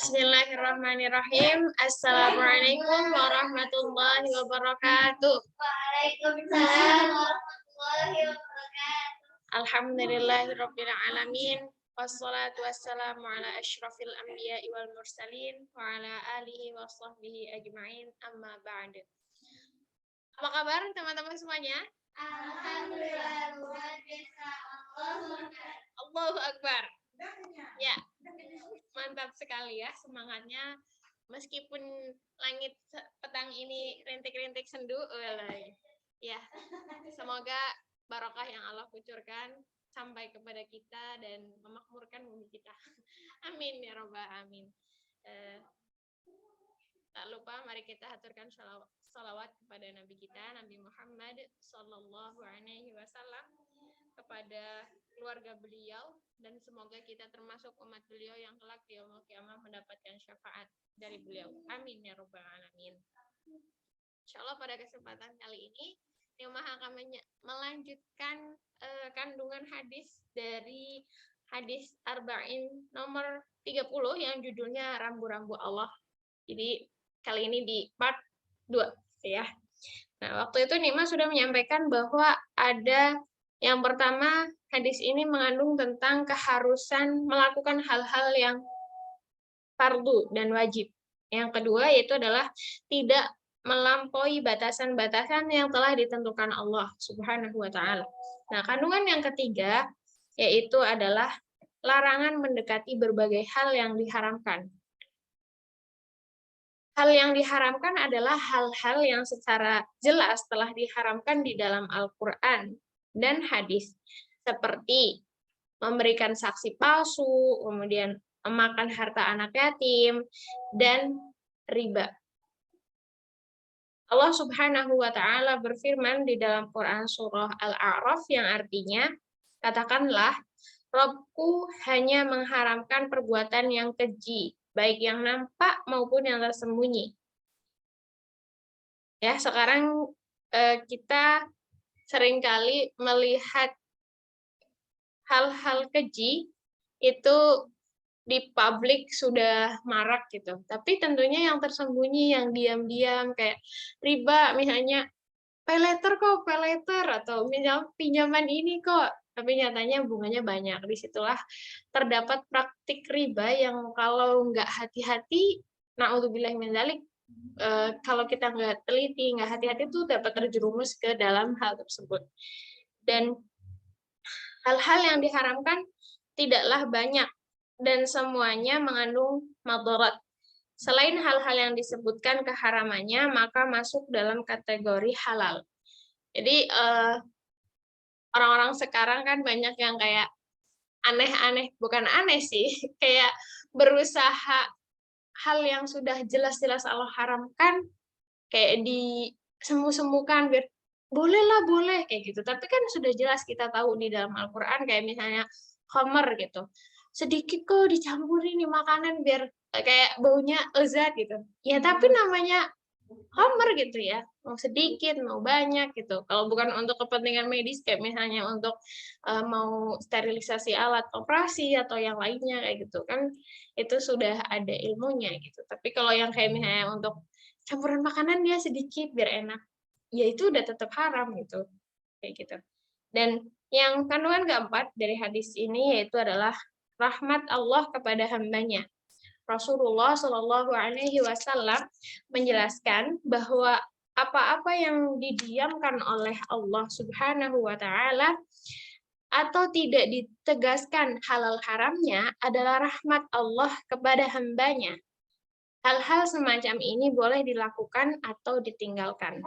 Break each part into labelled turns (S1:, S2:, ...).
S1: Bismillahirrahmanirrahim. Assalamualaikum warahmatullahi wabarakatuh.
S2: Waalaikumsalam warahmatullahi wabarakatuh.
S1: Alhamdulillahirabbil alamin. Wassalatu wassalamu ala asyrafil anbiya'i wal mursalin wa ala alihi wa sahbihi ajma'in. Amma ba'd. Apa kabar teman-teman semuanya?
S2: Alhamdulillah, luar biasa.
S1: Allahu Akbar. Ya, mantap sekali ya semangatnya. Meskipun langit petang ini rintik-rintik sendu, ya, semoga barokah yang Allah kucurkan sampai kepada kita dan memakmurkan bumi kita. Amin ya robbal alamin. Tak lupa mari kita haturkan salawat kepada Nabi kita, Nabi Muhammad Sallallahu Alaihi Wasallam, kepada keluarga beliau, dan semoga kita termasuk umat beliau yang kelak di yaumul qiyamah mendapatkan syafaat dari beliau. Amin ya robbal alamin. Insyaallah pada kesempatan kali ini Niumah akan melanjutkan kandungan hadis dari hadis Arba'in nomor 30 yang judulnya Rambu-rambu Allah. Jadi kali ini di part 2 ya. Nah, waktu itu Nima sudah menyampaikan bahwa ada yang pertama, hadis ini mengandung tentang keharusan melakukan hal-hal yang fardu dan wajib. Yang kedua yaitu adalah tidak melampaui batasan-batasan yang telah ditentukan Allah Subhanahu wa taala. Nah, kandungan yang ketiga yaitu adalah larangan mendekati berbagai hal yang diharamkan. Hal yang diharamkan adalah hal-hal yang secara jelas telah diharamkan di dalam Al-Qur'an dan hadis, seperti memberikan saksi palsu, kemudian memakan harta anak yatim, dan riba. Allah Subhanahu wa taala berfirman di dalam Quran surah Al-A'raf yang artinya, katakanlah, Rabbku hanya mengharamkan perbuatan yang keji, baik yang nampak maupun yang tersembunyi. Ya, sekarang kita seringkali melihat hal-hal keji itu di publik sudah marak gitu. Tapi tentunya yang tersembunyi, yang diam-diam kayak riba misalnya, pay later kok, pay later, atau misalnya pinjaman ini kok, tapi nyatanya bunganya banyak. Disitulah terdapat praktik riba yang kalau nggak hati-hati, na'udzubillah min dzalik, kalau kita nggak teliti, nggak hati-hati tuh dapat terjerumus ke dalam hal tersebut. Dan hal-hal yang diharamkan tidaklah banyak dan semuanya mengandung madarat. Selain hal-hal yang disebutkan keharamannya, maka masuk dalam kategori halal. Jadi orang-orang sekarang kan banyak yang kayak aneh-aneh, bukan aneh sih, kayak berusaha hal yang sudah jelas-jelas Allah haramkan, kayak disemu-semukan biar bolehlah boleh kayak gitu. Tapi kan sudah jelas kita tahu di dalam Al-Qur'an kayak misalnya khamar gitu. Sedikit kok dicampurin di makanan biar kayak baunya lezat gitu. Ya tapi namanya khamar gitu ya. Mau sedikit, mau banyak gitu. Kalau bukan untuk kepentingan medis kayak misalnya untuk mau sterilisasi alat operasi atau yang lainnya kayak gitu kan, itu sudah ada ilmunya gitu. Tapi kalau yang kayak misalnya untuk campuran makanan dia sedikit biar enak, ya itu udah tetap haram gitu, kayak gitu. Dan yang kandungan keempat dari hadis ini yaitu adalah rahmat Allah kepada hambanya. Rasulullah Shallallahu Alaihi Wasallam menjelaskan bahwa apa-apa yang didiamkan oleh Allah Subhanahu Wa Taala atau tidak ditegaskan halal haramnya adalah rahmat Allah kepada hambanya. Hal-hal semacam ini boleh dilakukan atau ditinggalkan.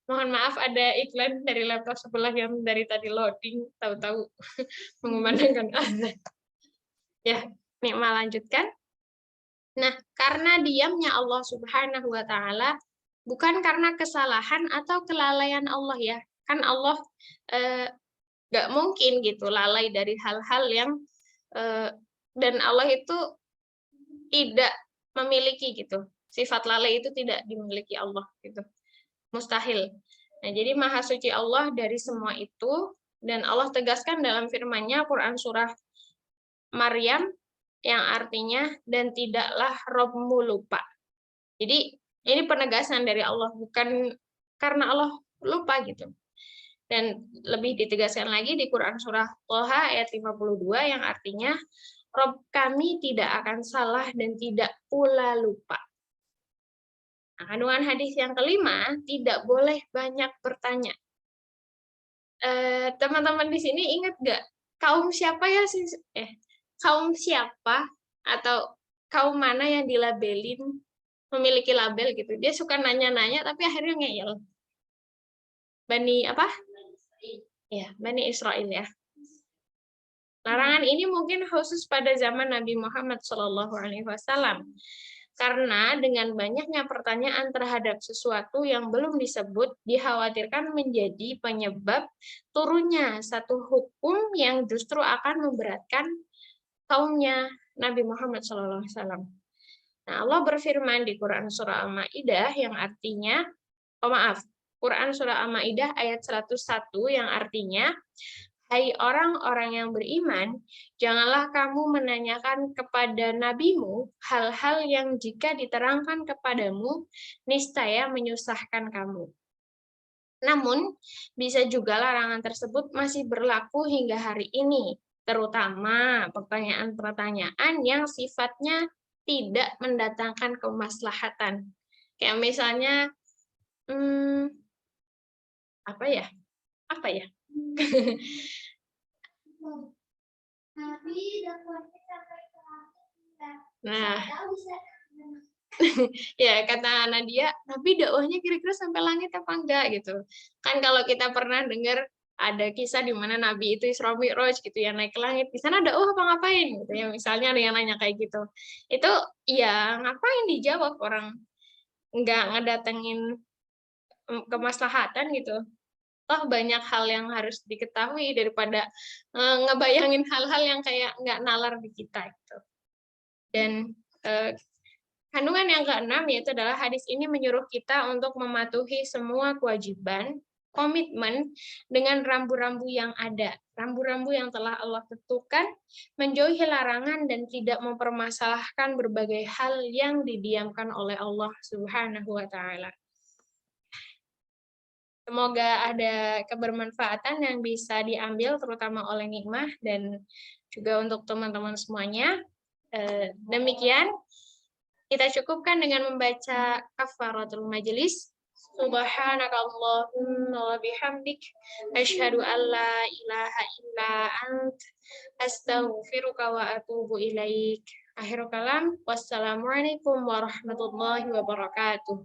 S1: Mohon maaf ada iklan dari laptop sebelah yang dari tadi loading, tahu-tahu mengumandangkan azan. Ya, nih lanjutkan. Nah, karena diamnya Allah Subhanahu wa taala bukan karena kesalahan atau kelalaian Allah ya. Kan Allah nggak mungkin gitu lalai dari hal-hal yang dan Allah itu tidak memiliki gitu. Sifat lalai itu tidak dimiliki Allah gitu. mustahil. Nah, jadi Maha Suci Allah dari semua itu, dan Allah tegaskan dalam firman-Nya Quran surah Maryam yang artinya dan tidaklah Robmu lupa. Jadi ini penegasan dari Allah, bukan karena Allah lupa gitu. Dan lebih ditegaskan lagi di Quran surah Thaha ayat 52 yang artinya Rob kami tidak akan salah dan tidak pula lupa. Nah, kandungan hadis yang kelima, tidak boleh banyak bertanya. Teman-teman di sini ingat nggak kaum siapa ya sih? Kaum siapa atau kaum mana yang dilabelin memiliki label gitu? Dia suka nanya-nanya tapi akhirnya ngeyel. Bani apa? Ya, Bani Israel ya. Larangan ini mungkin khusus pada zaman Nabi Muhammad SAW. Karena dengan banyaknya pertanyaan terhadap sesuatu yang belum disebut, dikhawatirkan menjadi penyebab turunnya satu hukum yang justru akan memberatkan kaumnya Nabi Muhammad SAW. Nah, Allah berfirman di Quran Surah Al-Ma'idah yang artinya, Quran Surah Al-Ma'idah ayat 101 yang artinya, hai orang-orang yang beriman, janganlah kamu menanyakan kepada nabimu hal-hal yang jika diterangkan kepadamu, niscaya menyusahkan kamu. Namun, bisa juga larangan tersebut masih berlaku hingga hari ini, terutama pertanyaan-pertanyaan yang sifatnya tidak mendatangkan kemaslahatan. Kayak misalnya, apa ya? Nah, ya kata Nadia, Nabi dakwahnya kira-kira sampai langit apa enggak gitu. Kan kalau kita pernah dengar ada kisah di mana Nabi itu Isra Mi'raj gitu ya, naik ke langit. Di sana dakwah apa ngapain gitu ya. Misalnya ada yang nanya kayak gitu. Itu ya ngapain dijawab, orang enggak ngedatengin kemaslahatan gitu. Toh banyak hal yang harus diketahui daripada ngebayangin hal-hal yang kayak nggak nalar di kita gitu. Dan kandungan yang keenam yaitu adalah hadis ini menyuruh kita untuk mematuhi semua kewajiban, komitmen dengan rambu-rambu yang ada, rambu-rambu yang telah Allah tentukan, menjauhi larangan dan tidak mempermasalahkan berbagai hal yang didiamkan oleh Allah Subhanahu wa taala. Semoga ada kebermanfaatan yang bisa diambil terutama oleh Nikmah dan juga untuk teman-teman semuanya. Demikian kita cukupkan dengan membaca kafaratul majelis. Subhanakallahumma wa bihamdik asyhadu an la ilaha illa ant astaghfiruka wa atubu ilaik. Akhirul kalam, wassalamualaikum warahmatullahi wabarakatuh.